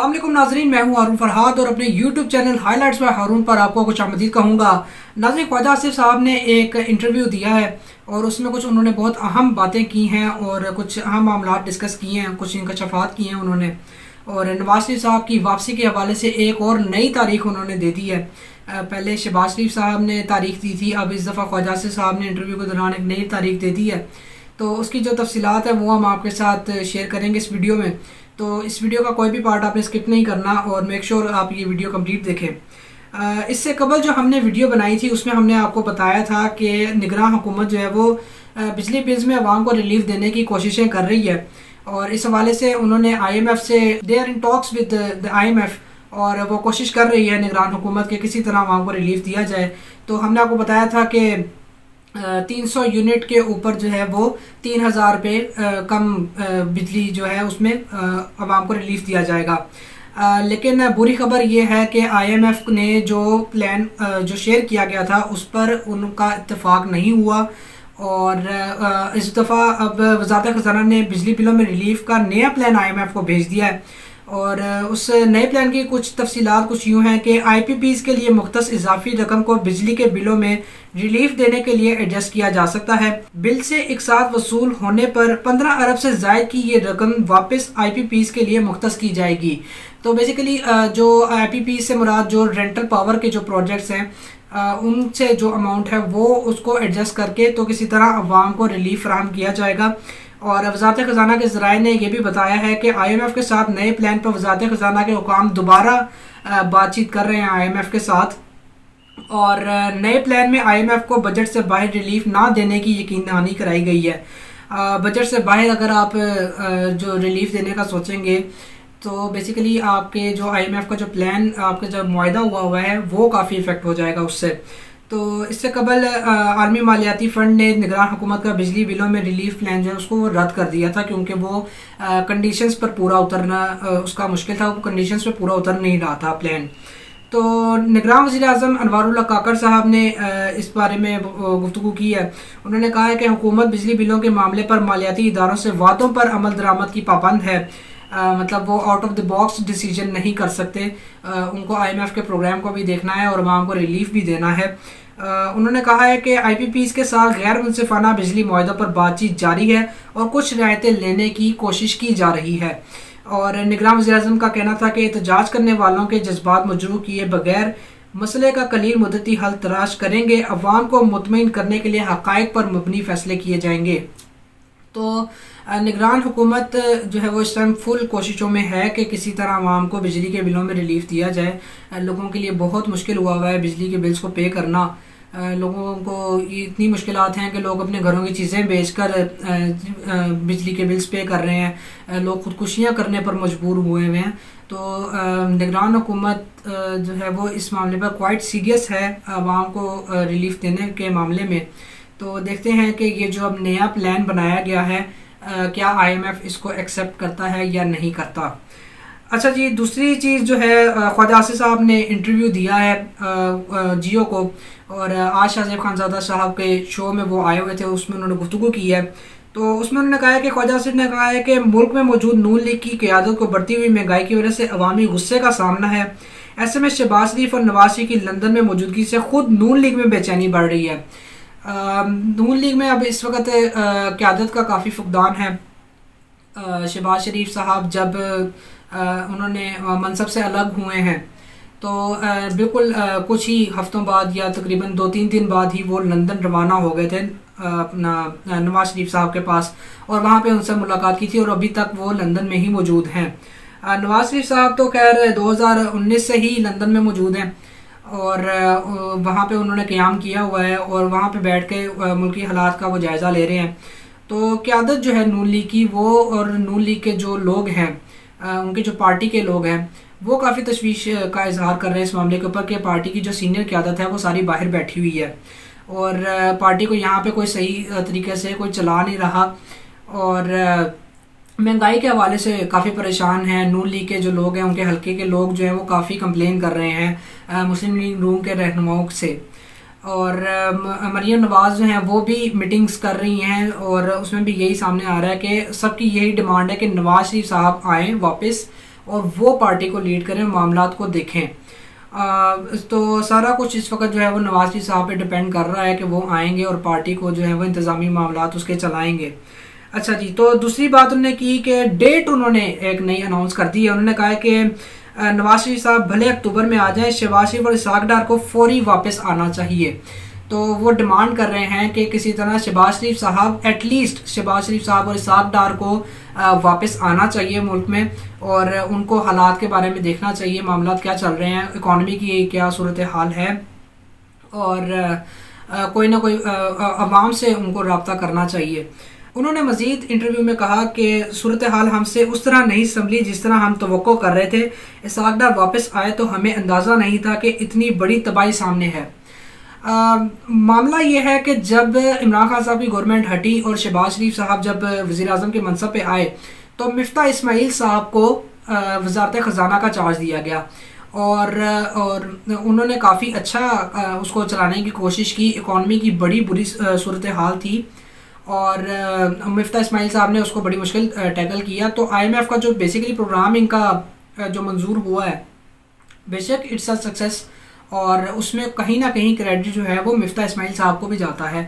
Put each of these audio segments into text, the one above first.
अस्सलाम वालेकुम नाजरीन, मैं हूं हारून फरहाद और अपने YouTube चैनल हाईलाइट्स बाय हारून पर आपको कुछ आमदीद कहूँगा। नाज़रीन, ख्वाजा आसिफ साहब ने एक इंटरव्यू दिया है और उसमें कुछ उन्होंने बहुत अहम बातें की हैं और कुछ अहम मामला डिस्कस किए हैं, कुछ इंकशाफात किए हैं उन्होंने। और नवाज शरीफ साहब की वापसी के हवाले से एक और नई तारीख उन्होंने दे दी है। पहले शहबाज शरीफ साहब ने तारीख दी थी, अब इस दफ़ा ख्वाजा आसिफ साहब ने इंटरव्यू के दौरान एक नई तारीख दे दी है। तो उसकी जो तफसीलात है वो हम आपके साथ शेयर करेंगे इस वीडियो में। तो इस वीडियो का कोई भी पार्ट आपने स्किप नहीं करना और मेक श्योर आप ये वीडियो कंप्लीट देखें। इससे कबल जो हमने वीडियो बनाई थी उसमें हमने आपको बताया था कि निगरान हुकूमत जो है वो बिजली बिल्स में आवाम को रिलीफ देने की कोशिशें कर रही है और इस हवाले से उन्होंने IMF से they are in talks with the IMF और वो कोशिश कर रही है निगरान हुकूमत के किसी तरह आवाम को रिलीफ दिया जाए। तो हमने आपको बताया था कि 300 यूनिट के ऊपर जो है वो 3000 रुपये कम बिजली जो है उसमें आवाम को रिलीफ दिया जाएगा। लेकिन बुरी खबर ये है कि IMF ने जो प्लान जो शेयर किया गया था उस पर उनका इत्तेफाक नहीं हुआ और इस दफ़ा अब वज़ारत ख़ज़ाना ने बिजली बिलों में रिलीफ का नया प्लान IMF को भेज दिया है। और उस नए प्लान की कुछ तफसीलात कुछ यूँ हैं कि IPPs के लिए मुख्तस इजाफी रकम को बिजली के बिलों में रिलीफ देने के लिए एडजस्ट किया जा सकता है। बिल से एक साथ वसूल होने पर 15 अरब से ज़ायद की ये रकम वापस IPPs के लिए मुख्तस की जाएगी। तो बेसिकली जो IPPs से मुराद जो रेंटल पावर के जो प्रोजेक्ट्स हैं उनसे जो अमाउंट है वो उसको एडजस्ट करके तो किसी तरह अवाम को रिलीफ फराहम किया जाएगा। और वज़ारत ख़ज़ाना के ज़राए ने यह भी बताया है कि IMF के साथ नए प्लान पर वज़ारत ख़ज़ाना के हुकाम दोबारा बातचीत कर रहे हैं IMF के साथ और नए प्लान में IMF को बजट से बाहर रिलीफ ना देने की यकीन दहानी कराई गई है। बजट से बाहर अगर आप जो रिलीफ देने का सोचेंगे तो बेसिकली आपके जो IMF का जो प्लान आपका जो मुआहदा हुआ है वो काफ़ी इफ़ेक्ट हो जाएगा उससे। तो इससे कबल आलमी मालियाती फ़ंड ने निगरान हुकूमत का बिजली बिलों में रिलीफ प्लान जो है उसको रद्द कर दिया था क्योंकि वो कंडीशंस पर पूरा उतरना उसका मुश्किल था, वो कंडीशंस पर पूरा उतर नहीं रहा था प्लान। तो निगरान वज़ीर आज़म अनवारुल्लाह काकड़ साहब ने इस बारे में गुफ्तगू की है। उन्होंने कहा है कि हुकूमत बिजली बिलों के मामले पर मालियाती इदारों से वादों पर अमल दरामद की पाबंद है। मतलब वो out of the box decision नहीं कर सकते। उनको IMF के प्रोग्राम को भी देखना है और आवाम को रिलीफ भी देना है। उन्होंने कहा है कि IPPs के साथ गैर मुनसिफाना बिजली मुआहदों पर बातचीत जारी है और कुछ रियायतें लेने की कोशिश की जा रही है। और निगरान वज़ीर-ए-आज़म का कहना था कि एहतजाज करने वालों के जज्बात मजरूह किए बगैर मसले का कलील मुद्दती हल तलाश करेंगे। अवाम को मुतमईन करने के लिए हक़ाइक़ पर मबनी फैसले किए जाएंगे। तो निगरान हुकूमत जो है वो इस टाइम फुल कोशिशों में है कि किसी तरह आवाम को बिजली के बिलों में रिलीफ दिया जाए। लोगों के लिए बहुत मुश्किल हुआ है बिजली के बिल्स को पे करना। लोगों को इतनी मुश्किलात हैं कि लोग अपने घरों की चीज़ें बेचकर बिजली के बिल्स पे कर रहे हैं। लोग खुदकुशियाँ करने पर मजबूर हुए हुए हैं। तो निगरान हुकूमत जो है वो इस मामले पर क्वाइट सीरियस है आवाम को रिलीफ देने के मामले में। तो देखते हैं कि ये जो अब नया प्लान बनाया गया है क्या IMF इसको एक्सेप्ट करता है या नहीं करता। अच्छा जी, दूसरी चीज़ जो है ख्वाजा आसिफ साहब ने इंटरव्यू दिया है जियो को और आज शाहज़ेब खानज़ादा साहब के शो में वो आए हुए थे, उसमें उन्होंने गुफ्तगू की है। तो उसमें उन्होंने कहा है कि ख्वाजा आसिफ ने कहा है कि मुल्क में मौजूद नून लीग की क़यादत को बढ़ती हुई महंगाई की वजह से अवामी गुस्से का सामना है। ऐसे में शहबाज शरीफ और नवाज शरीफ की लंदन में मौजूदगी से खुद नून लीग में बेचैनी बढ़ रही है। नून लीग में अब इस वक्त क़यादत का काफ़ी फुकदान है। शहबाज शरीफ साहब जब उन्होंने मनसब से अलग हुए हैं तो बिल्कुल कुछ ही हफ्तों बाद या तकरीबन 2-3 दिन बाद ही वो लंदन रवाना हो गए थे अपना नवाज शरीफ साहब के पास और वहाँ पे उनसे मुलाकात की थी और अभी तक वो लंदन में ही मौजूद हैं। नवाज शरीफ साहब तो खैर 2019 से ही लंदन में मौजूद हैं और वहाँ पे उन्होंने क़याम किया हुआ है और वहाँ पे बैठ के मुल्की हालात का वो जायज़ा ले रहे हैं। तो क़यादत जो है नून लीग की वो और नून लीग के जो लोग हैं उनके जो पार्टी के लोग हैं वो काफ़ी तशवीश का इजहार कर रहे हैं इस मामले के ऊपर कि पार्टी की जो सीनियर क़यादत है वो सारी बाहर बैठी हुई है और पार्टी को यहाँ पे कोई सही तरीके से कोई चला नहीं रहा और महंगाई के हवाले से काफ़ी परेशान हैं। नून लीग के जो लोग हैं उनके हल्के के लोग जो हैं वो काफ़ी कंप्लेन कर रहे हैं मुस्लिम लीग नून के रहनुमाओं से और मरियम नवाज़ जो हैं वो भी मीटिंग्स कर रही हैं और उसमें भी यही सामने आ रहा है कि सबकी यही डिमांड है कि नवाज शरीफ साहब आएँ वापस اور وہ پارٹی کو لیڈ کریں، معاملات کو دیکھیں۔ تو سارا کچھ اس وقت جو ہے وہ نواز شریف صاحب پہ ڈپینڈ کر رہا ہے کہ وہ آئیں گے اور پارٹی کو جو ہے وہ انتظامی معاملات اس کے چلائیں گے۔ اچھا جی، تو دوسری بات انہوں نے کی کہ ڈیٹ انہوں نے ایک نئی اناؤنس کر دی ہے۔ انہوں نے کہا ہے کہ نواز شریف صاحب بھلے اکتوبر میں آ جائیں، شہباز شریف اور اسحاق ڈار کو فوری واپس آنا چاہیے۔ تو وہ ڈیمانڈ کر رہے ہیں کہ کسی طرح شہباز شریف صاحب ایٹ لیسٹ شہباز شریف صاحب اور اسحاق ڈار کو واپس آنا چاہیے ملک میں، اور ان کو حالات کے بارے میں دیکھنا چاہیے، معاملات کیا چل رہے ہیں، اکانومی کی کیا صورتحال ہے، اور کوئی نہ کوئی عوام سے ان کو رابطہ کرنا چاہیے۔ انہوں نے مزید انٹرویو میں کہا کہ صورتحال ہم سے اس طرح نہیں سنبھلی جس طرح ہم توقع کر رہے تھے۔ اسحاق ڈار واپس آئے تو ہمیں اندازہ نہیں تھا کہ اتنی بڑی تباہی سامنے ہے۔ معاملہ یہ ہے کہ جب عمران خان صاحب کی گورنمنٹ ہٹی اور شہباز شریف صاحب جب وزیر اعظم کے منصب پہ آئے تو مفتاح اسماعیل صاحب کو وزارت خزانہ کا چارج دیا گیا، اور انہوں نے کافی اچھا اس کو چلانے کی کوشش کی۔ اکانومی کی بڑی بری صورتحال تھی اور مفتاح اسماعیل صاحب نے اس کو بڑی مشکل ٹیکل کیا۔ تو آئی ایم ایف کا جو بیسیکلی پروگرام ان کا جو منظور ہوا ہے، بے شک اٹس اے سکسیس، اور اس میں کہیں نہ کہیں کریڈٹ جو ہے وہ مفتاح اسماعیل صاحب کو بھی جاتا ہے،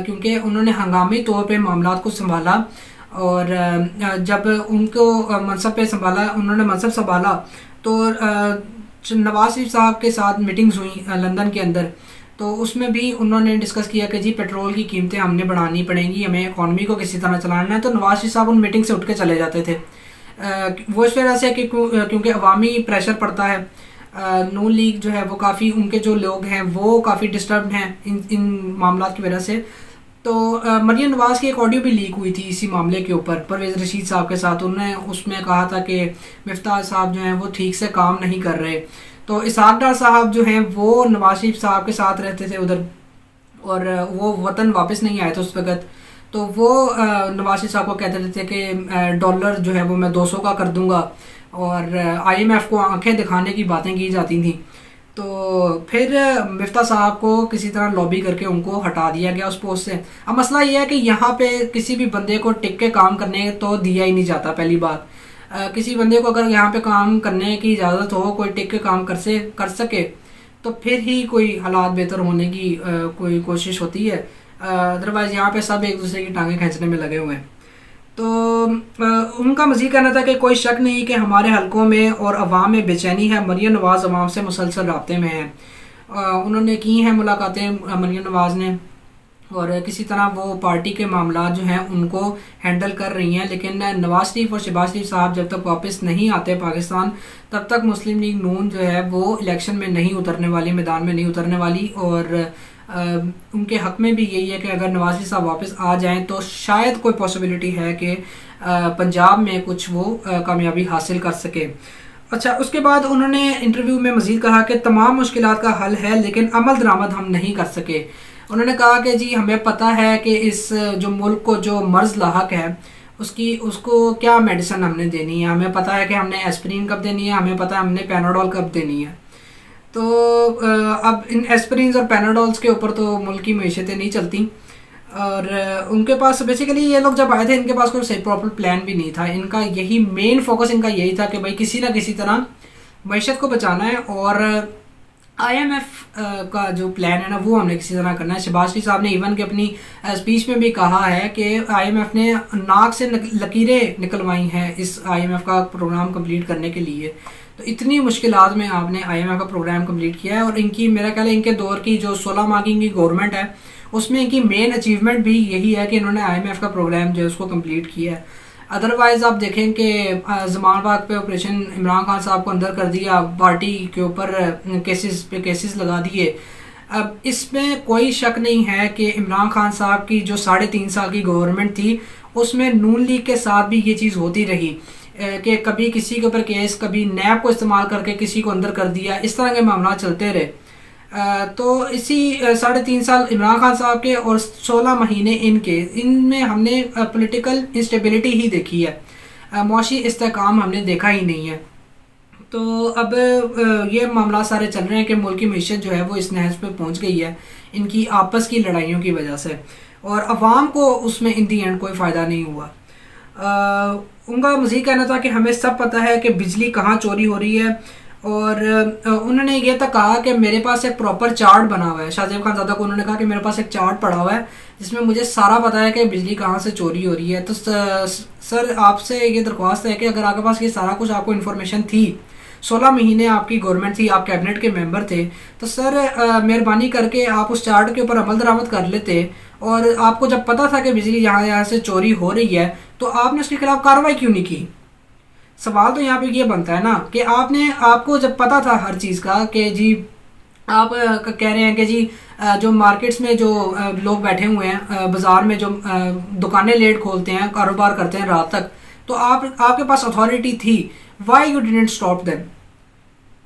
کیونکہ انہوں نے ہنگامی طور پہ معاملات کو سنبھالا، اور جب ان کو منصب پہ سنبھالا، انہوں نے منصب سنبھالا تو نواز شریف صاحب کے ساتھ میٹنگز ہوئیں لندن کے اندر، تو اس میں بھی انہوں نے ڈسکس کیا کہ جی پیٹرول کی قیمتیں ہم نے بڑھانی پڑیں گی، ہمیں اکانومی کو کسی طرح چلانا ہے۔ تو نواز شریف صاحب ان میٹنگ سے اٹھ کے چلے جاتے تھے، وہ اس وجہ سے کہ کیونکہ عوامی پریشر پڑتا ہے۔ نون لیگ جو ہے وہ کافی، ان کے جو لوگ ہیں وہ کافی ڈسٹربڈ ہیں ان معاملات کی وجہ سے۔ تو مریم نواز کی ایک آڈیو بھی لیک ہوئی تھی اسی معاملے کے اوپر پرویز رشید صاحب کے ساتھ، انہوں نے اس میں کہا تھا کہ مفتاح صاحب جو ہیں وہ ٹھیک سے کام نہیں کر رہے۔ تو اسحاق ڈار صاحب جو ہیں وہ نواز شریف صاحب کے ساتھ رہتے تھے ادھر، اور وہ وطن واپس نہیں آئے تھے اس وقت، تو وہ نواز شریف صاحب کو کہتے رہتے کہ ڈالر جو ہے وہ میں 200 کا کر دوں گا، اور آئی ایم ایف کو آنکھیں دکھانے کی باتیں کی جاتی تھیں۔ تو پھر مفتاح صاحب کو کسی طرح لابی کر کے ان کو ہٹا دیا گیا اس پوسٹ سے۔ اب مسئلہ یہ ہے کہ یہاں پہ کسی بھی بندے کو ٹک کے کام کرنے تو دیا ہی نہیں جاتا۔ پہلی بات، کسی بندے کو اگر یہاں پہ کام کرنے کی اجازت ہو، کوئی ٹک کے کام کر سکے، تو پھر ہی کوئی حالات بہتر ہونے کی کوئی کوشش ہوتی ہے، ادروائز یہاں پہ سب ایک دوسرے کی ٹانگیں کھینچنے میں لگے ہوئے ہیں۔ تو ان کا مزید کہنا تھا کہ کوئی شک نہیں کہ ہمارے حلقوں میں اور عوام میں بے چینی ہے، مریم نواز عوام سے مسلسل رابطے میں ہیں۔ انہوں نے کی ہیں ملاقاتیں مریم نواز نے، اور کسی طرح وہ پارٹی کے معاملات جو ہیں ان کو ہینڈل کر رہی ہیں، لیکن نواز شریف اور شہباز شریف صاحب جب تک واپس نہیں آتے پاکستان، تب تک مسلم لیگ نون جو ہے وہ الیکشن میں نہیں اترنے والی، میدان میں نہیں اترنے والی، اور ان کے حق میں بھی یہی ہے کہ اگر نواز شریف صاحب واپس آ جائیں تو شاید کوئی پاسبلٹی ہے کہ پنجاب میں کچھ وہ کامیابی حاصل کر سکے۔ اچھا، اس کے بعد انہوں نے انٹرویو میں مزید کہا کہ تمام مشکلات کا حل ہے لیکن عمل درآمد ہم نہیں کر سکے۔ انہوں نے کہا کہ جی ہمیں پتہ ہے کہ اس جو ملک کو جو مرض لاحق ہے اس کو کیا میڈیسن ہم نے دینی ہے، ہمیں پتہ ہے کہ ہم نے ایسپرین کب دینی ہے، ہمیں پتہ ہے ہم نے پیناڈول کب دینی ہے۔ تو اب ان ایسپرینز اور پیناڈولز کے اوپر تو ملک کی معیشتیں نہیں چلتی، اور ان کے پاس بیسیکلی یہ لوگ جب آئے تھے ان کے پاس کوئی صحیح پراپر پلان بھی نہیں تھا۔ ان کا یہی مین فوکس ان کا یہی تھا کہ بھائی کسی نہ کسی طرح معیشت کو بچانا ہے، اور آئی ایم ایف کا جو پلان ہے نا وہ ہم نے کسی طرح کرنا ہے۔ شہباز شریف صاحب نے ایون کہ اپنی اسپیچ میں بھی کہا ہے کہ آئی ایم ایف نے ناک سے لکیریں نکلوائی ہیں اس آئی ایم ایف کا پروگرام کمپلیٹ کرنے کے لیے۔ تو اتنی مشکلات میں آپ نے آئی ایم ایف کا پروگرام کمپلیٹ کیا ہے، اور ان کی میرا خیال ہے ان کے دور کی جو 16 ماہ کی ان کی گورنمنٹ ہے اس میں ان کی مین اچیومنٹ بھی یہی ہے کہ انہوں نے آئی ایم ایف کا پروگرام جو ہے اس کو کمپلیٹ کیا ہے۔ ادروائز آپ دیکھیں کہ زمان باغ پہ آپریشن عمران خان صاحب کو اندر کر دیا، پارٹی کے اوپر کیسز پہ کیسز لگا دیے۔ اب اس میں کوئی شک نہیں ہے کہ عمران خان صاحب کی جو 3.5 سال کی گورنمنٹ تھی اس میں نون لیگ کے ساتھ بھی یہ چیز ہوتی رہی کہ کبھی کسی کے اوپر کیس، کبھی نیب کو استعمال کر کے کسی کو اندر کر دیا، اس طرح کے معاملات چلتے رہے۔ تو اسی 3.5 سال عمران خان صاحب کے اور 16 مہینے ان میں ہم نے پولیٹیکل انسٹیبلٹی ہی دیکھی ہے، معاشی استحکام ہم نے دیکھا ہی نہیں ہے۔ تو اب یہ معاملات سارے چل رہے ہیں کہ ملک کی معیشت جو ہے وہ اس نہج پہ پہنچ گئی ہے ان کی آپس کی لڑائیوں کی وجہ سے، اور عوام کو اس میں ان دی اینڈ کوئی فائدہ نہیں ہوا۔ उनका मज़ीद कहना था कि हमें सब पता है कि बिजली कहाँ चोरी हो रही है, और उन्होंने ये तक कहा कि मेरे पास एक प्रॉपर चार्ट बना हुआ है। शाहज़ेब खानज़ादा को उन्होंने कहा कि मेरे पास एक चार्ट पड़ा हुआ है जिसमें मुझे सारा पता है कि बिजली कहाँ से चोरी हो रही है। तो सर आपसे ये दरख्वास्त है कि अगर आपके पास ये सारा कुछ आपको इन्फॉर्मेशन थी, 16 महीने आपकी गवर्नमेंट थी, आप कैबिनेट के मेंबर थे, तो सर मेहरबानी करके आप उस चार्ट के ऊपर अमल दरामद कर लेते, और आपको जब पता था कि बिजली यहाँ से चोरी हो रही है तो आपने उसके खिलाफ कार्रवाई क्यों नहीं की। सवाल तो यहाँ पे ये बनता है ना कि आपको जब पता था हर चीज़ का कि जी आप कह रहे हैं कि जी जो मार्केट्स में जो लोग बैठे हुए हैं, बाज़ार में जो दुकानें लेट खोलते हैं, कारोबार करते हैं रात तक, तो आपके पास अथॉरिटी थी, why you didn't stop them.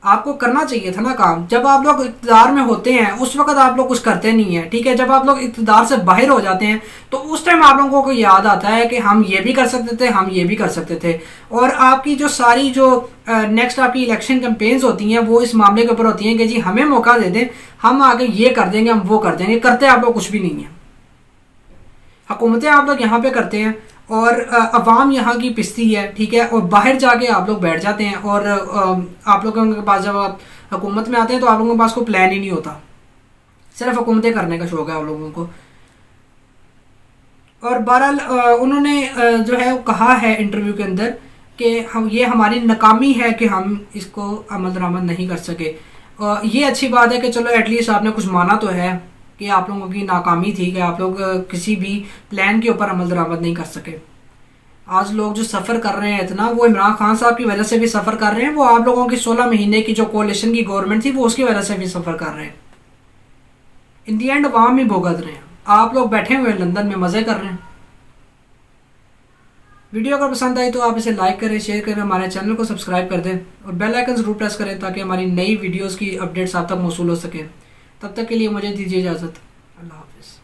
आपको करना चाहिए था ना काम। जब आप लोग इक़्तिदार में होते हैं उस वक्त आप लोग कुछ करते नहीं हैं, ठीक है। जब आप लोग इक़्तिदार से बाहर हो जाते हैं तो उस टाइम आप लोगों को याद आता है कि हम ये भी कर सकते थे, हम ये भी कर सकते थे। और आपकी जो सारी जो नेक्स्ट आपकी इलेक्शन कैंपेन्स होती हैं वो इस मामले के ऊपर होती हैं कि जी हमें मौका दे दें, हम आगे ये कर देंगे, हम वो कर देंगे। करते आप लोग कुछ भी नहीं है। हुकूमतें आप लोग यहाँ पे करते हैं और अवाम यहाँ की पिसती है, ठीक है। और बाहर जाके आप लोग बैठ जाते हैं, और आप लोगों के पास जब आप हुकूमत में आते हैं तो आप लोगों के पास कोई प्लान ही नहीं होता, सिर्फ हुकूमतें करने का शौक है आप लोगों को। और बहरहाल उन्होंने जो है कहा है इंटरव्यू के अंदर कि ये हमारी नाकामी है कि हम इसको अमल दरामद नहीं कर सके। ये अच्छी बात है कि चलो एटलीस्ट आपने कुछ माना तो है कि आप लोगों की नाकामी थी कि आप लोग किसी भी प्लान के ऊपर अमल दरामद नहीं कर सके। आज लोग जो सफ़र कर रहे हैं इतना, वो इमरान खान साहब की वजह से भी सफ़र कर रहे हैं, वो आप लोगों की 16 महीने की जो कोalition की गवर्नमेंट थी वो उसकी वजह से भी सफ़र कर रहे हैं। इन दी एंड अवाम ही भुगत रहे हैं, आप लोग बैठे हुए लंदन में मज़े कर रहे हैं। वीडियो अगर पसंद आई तो आप इसे लाइक करें, शेयर करें, हमारे चैनल को सब्सक्राइब कर दें और बेल आइकन ज़रूर प्रेस करें ताकि हमारी नई वीडियोज़ की अपडेट्स आप तक मौसूल हो सकें। तब तक के लिए मुझे दीजिए इजाज़त। अल्लाह हाफ़िज़।